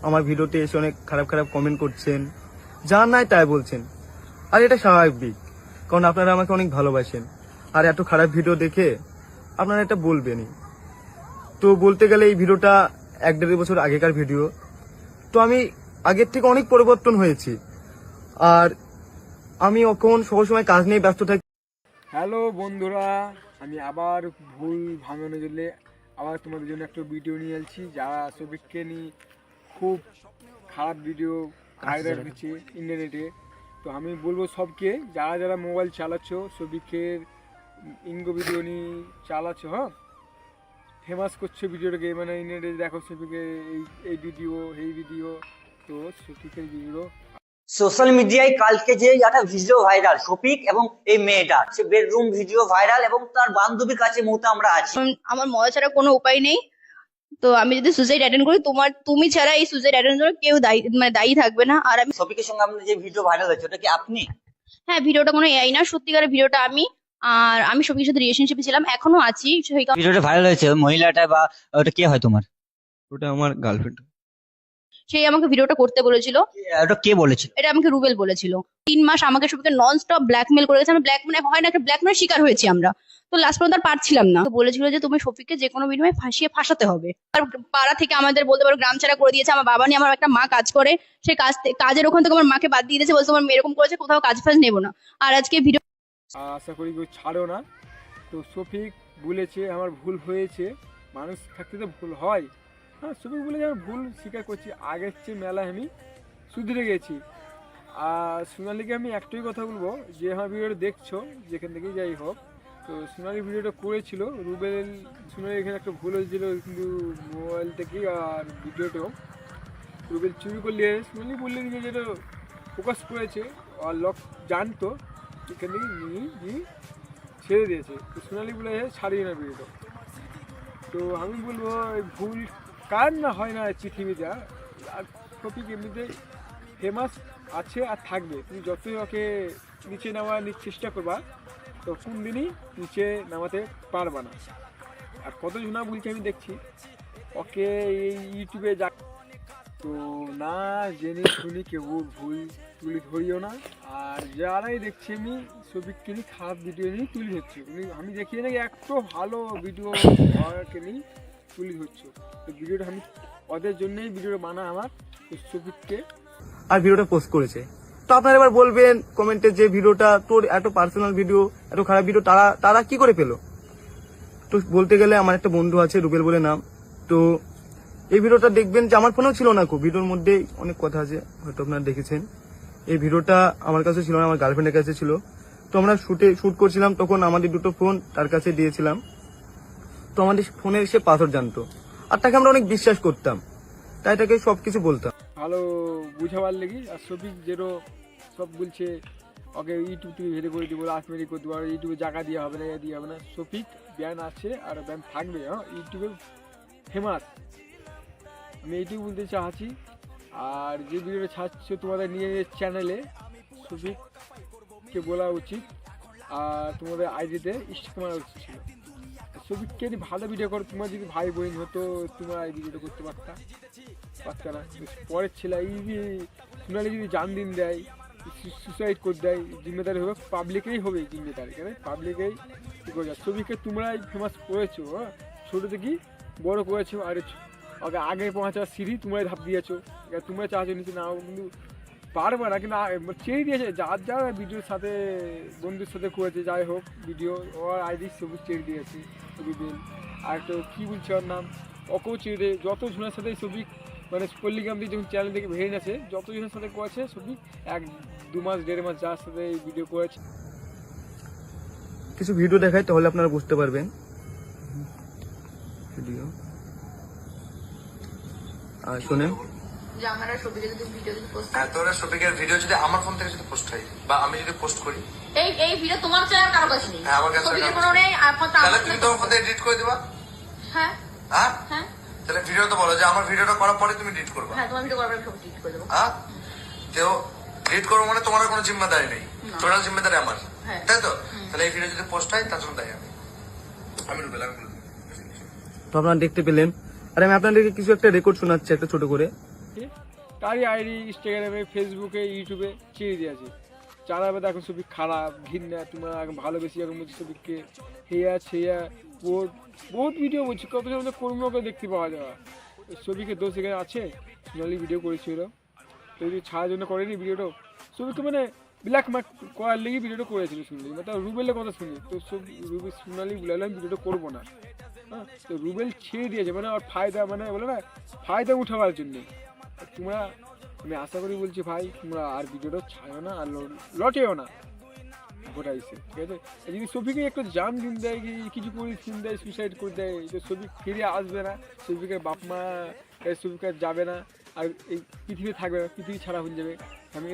আমার ভিডিওতে এসে অনেক খারাপ খারাপ কমেন্ট করছেন, যা নাই তাই বলছেন। আর এটা স্বাভাবিক, কারণ আপনারা আমাকে অনেক ভালোবাসেন। আর এত খারাপ ভিডিও দেখে আপনারা এটা বলবেনই। তো বলতে গেলে এই ভিডিওটা 1-1.5 বছর আগেকার ভিডিও। তো আমি আগের থেকে অনেক পরিবর্তন হয়েছি। আর আমি এখন সবসময় কাজ নিয়ে ব্যস্ত থাকি। হ্যালো বন্ধুরা, আমি আবার ভুল ভাঙানোর জন্য আবার তোমাদের জন্য একটা ভিডিও নিয়ে এসেছি। যারা সবিককে নিয়ে খুব খারাপ ভিডিও ভাইরাল হচ্ছে ইন্টারনেটে। তো আমি বলবো সবকে, যারা যারা মোবাইল চালাচ্ছ, সবিকের ইঙ্গো ভিডিও নিয়ে চালাচ্ছ, হ্যাঁ ফেমাস করছে ভিডিওটাকে, মানে ইন্টারনেটে দেখো সবিকের এই ভিডিও এই ভিডিও। তো সবিকের ভিডিও সোশ্যাল মিডিয়ায় কালকে যে একটা ভিডিও ভাইরাল, শফিক এবং এই মেয়েটা সে বেডরুম ভিডিও ভাইরাল, এবং তার বান্ধবীর কাছে মুহূর্তে আমরা আছি। আমার মরা ছাড়া কোনো উপায় নেই। তো আমি যদি সুসাইড অ্যাটেন্ড করি, তুমি ছাড়া এই সুসাইড অ্যাটেন্ড করে কেউ দায়ী থাকবে না। আর আমি শফিকের সঙ্গে আপনার যে ভিডিও ভাইরাল হয়েছে, ওটা কি আপনি? হ্যাঁ, ভিডিওটা কোনো এআই না, সত্যিকারের ভিডিওটা আমি। আর আমি শফিকের সাথে রিলেশনশিপে ছিলাম, এখনো আছি। ভিডিওটা ভাইরাল হয়েছে, মহিলাটা বা ওটা কে হয় তোমার? ওটা আমার গার্লফ্রেন্ড। সেই আমাকে ভিডিওটা করতে বলেছিল। ওটা কে বলেছিল? এটা আমাকে রুবেল বলেছিল। 3 মাস আমাকে শফিকে নন স্টপ ব্ল্যাকমেল করে গেছে। আমি ব্ল্যাকমেল হয় না, একটা ব্ল্যাকমেলের শিকার হয়েছি আমরা। তো লাস্ট পর্যন্ত আর পারছিলাম না। তো বলেছিল যে তুমি শফিককে যে কোনো বিনিময়ে ফাঁসাতে হবে। আর পাড়া থেকে আমাদের বলতে পারো গ্রাম ছাড়া করে দিয়েছে। আমার বাবা নিয়ে আমার একটা মা কাজ করে, সেই কাজের ওখান থেকে আমার মাকে বাদ দিয়ে দিয়েছে, বলছে তোমার মেয়ে এরকম করেছে, কোথাও কাজ ফাজ নেবো না। আর আজকে ভিডিও আশা করি কেউ ছাড়ো না। তো শফিক বলেছে আমার ভুল হয়েছে, মানুষ থাকতে তো ভুল হয়। হ্যাঁ, শফিক বলেছে আমি ভুল স্বীকার করছি, আগের চেয়ে মেলায় আমি সুধরে গেছি। আর সোনালিকে আমি একটাই কথা বলবো, যে আমার ভিডিওটা দেখছো যেখান থেকেই যাই হোক, তো সোনালি ভিডিওটা করেছিল রুবেল। সোনালি এখানে একটা ভুল হয়েছিল, কিন্তু মোবাইল থেকেই আর ভিডিওটাও রুবেল চুরি করলে সোনালি বললে যে যেটা ফোকাস করেছে আর লোক জানতো, এখান থেকে নিয়ে ছেড়ে দিয়েছে। তো সোনালি বলে ছাড়িয়ে না ভিডিওটা। তো আমি বলবো এই ভুল কার না হয় না পৃথিবীতে। আর টপিক এমনিতে ফেমাস আছে আর থাকবে। তুমি যতই ওকে নিচে নামার চেষ্টা করবা, তো কোন দিনই নিচে নামাতে পারবা না। আর কতজন না বলছে আমি দেখছি ওকে এই ইউটিউবে যা, তো না জেনে শুনি কেউ ভুল তুলে ধরিও না। আর যারাই দেখছি আমি সবিককে নিয়ে খারাপ ভিডিও নিয়ে তুলে ধরছি, আমি দেখি নাকি একটু ভালো ভিডিও ওকে নিয়ে তুলে ধরছো। তো ভিডিওটা আমি ওদের জন্যই ভিডিওটা বানা আমার সবিককে, আর ভিডিওটা পোস্ট করেছে। তো আপনারা এবার বলবেন কমেন্টে যে ভিডিওটা তোর এত পার্সোনাল ভিডিও, এত খারাপ ভিডিও তারা কি করে পেলো? তো বলতে গেলে আমার একটা বন্ধু আছে, রুবেল বলে নাম। তো এই ভিডিওটা দেখবেন যে আমার ফোনেও ছিল না, খুব ভিডিওর মধ্যে অনেক কথা আছে, হয়তো আপনারা দেখেছেন। এই ভিডিওটা আমার কাছে ছিল না, আমার গার্লফ্রেন্ডের কাছে ছিল। তো আমরা শুট করছিলাম, তখন আমাদের দুটো ফোন তার কাছে দিয়েছিলাম। তো আমাদের ফোনের সে পাসওয়ার্ড জানতো, আর তাকে আমরা অনেক বিশ্বাস করতাম, তাই তাকে সবকিছু বলতাম ভালো বুঝাবার লেগে। আর সবিক যেরো সব বলছে ওকে ইউটিউব থেকে ভেরে করে দিব, লাস্ট মেরি করে দেবো, আর ইউটিউবে জায়গা দেওয়া হবে না, দিয়ে হবে না। সফিক ব্যান আছে আর ব্যান থাকবে। হ্যাঁ, ইউটিউবে ফেমাস আমি এইটুকু বলতে চাচ্ছি। আর যে ভিডিওটা ছাড়ছে তোমাদের নিয়ে চ্যানেলে, সফিককে বলা উচিত আর তোমাদের আইডিতে স্টিক মারা উচিত ছিল। সফিককে যদি ভালো ভিডিও করো, তোমার যদি ভাই বোন হতো, তোমরা এই ভিডিওটা করতে পারতা না। পরের ছেলে এই যে সোনালি যদি জান দিন দেয়, সুসাইড করে দেয়, জিম্মেদারি হবে পাবলিকেই, হবে জিম্মেদারি, কেন পাবলিকেই কী করে যায়। ছবিকে তোমরাই ফেমাস করেছো, হ্যাঁ ছোটো থেকেই বড় করেছো। আর ওকে আগে পৌঁছার সিঁড়ি তোমরাই ধাপ দিয়েছো, তোমরা চাচ্ছো নিচে নাও, কিন্তু পারবে না। কিন্তু ছেড়ে দিয়েছে যার ভিডিওর সাথে বন্ধুর সাথে করেছে, যাই হোক ভিডিও ওর আইডি সবুজ ছেড়ে দিয়েছে রুবেল। আর তো কী বলছে ওর নাম, ওকেও ছেড়ে, যত জনের সাথে ছবি মানে পল্লিগ্রাম দিয়ে যখন চ্যানেল থেকে ভেঙে গেছে, যতজনের সাথে করেছে ছবি 1-2 মাস 1.5 মাস যার সাথে এই ভিডিও করেছে। কিছু ভিডিও দেখাই, তাহলে আপনারা বুঝতে পারবেন। ভিডিও আর শোনেন, যে আমরা শফিকের যদি ভিডিও যদি পোস্ট হ্যাঁ, তোরা শফিকের ভিডিও যদি আমার ফোন থেকে যদি পোস্ট হয় বা আমি যদি পোস্ট করি, এই ভিডিও তোমার চাই আর কারো কাছে নেই। হ্যাঁ, আমার কাছে শফিকের কোনো নেই, তাহলে তুমি তোমার ফোন থেকে এডিট করে দিবা। হ্যাঁ হ্যাঁ, হ্যাঁ তাহলে ভিডিও তো বলো যে আমার ভিডিওটা করার পরে তুমি এডিট করবা। হ্যাঁ, তোমার ভিডিও করার পরে সব ডিলিট করে দেবো। হ্যাঁ, তো এডিট করবো মানে তোমার কোনো জিম্মেদারি নেই, টোটাল জিম্মেদারি আমার, হ্যাঁ। তাই তো? তাহলে এই ভিডিও যদি পোস্ট হয় তার জন্য দায়ী আমি রুবেল। তো আপনারা দেখতে পেলেন। আর আমি আপনাদেরকে কিছু একটা রেকর্ড শোনাচ্ছি, একটা ছোট করে। তারই আইডি ইনস্টাগ্রামে, ফেসবুকে, ইউটিউবে ছেড়ে দিয়েছে। চালাবে দেখো ছবি খারাপ, ঘৃণা, তোমরা এখন ভালোবেসি এখন বলছি ছবিকে হেয়া ছেয়া, বহুত ভিডিও বলছি, কত সময় কর্মকে দেখতে পাওয়া যাওয়া। ছবিকে দোষ এখানে আছে, সোনালি ভিডিও করেছিল, তো ছাড়ার জন্য করেনি ভিডিওটা। ছবিকে মানে ব্ল্যাক মার্ক করার লেগে ভিডিওটা করেছিল শুনলি, মানে রুবেলের কথা শুনি তো সোনালি বলে ভিডিওটা করবো না। হ্যাঁ, তো রুবেল ছেড়ে দিয়েছে মানে আর ফায়দা, মানে বলে না ফায়দা উঠাবার জন্য। তোমরা, আমি আশা করি বলছি ভাই, তোমরা আর ভিডিওটা ছাড়ো না আর লটেও না গোটাইছে, ঠিক আছে। যদি সফিকে একটু জান দিন দেয়, কি কিছু করে দিন দেয়, সুইসাইড করে দেয়, তো সফিক ফিরে আসবে না, সফিকের বাপ মা সফিক যাবে না, আর এই পৃথিবী থাকবে না, পৃথিবী ছাড়া হয়ে যাবে। আমি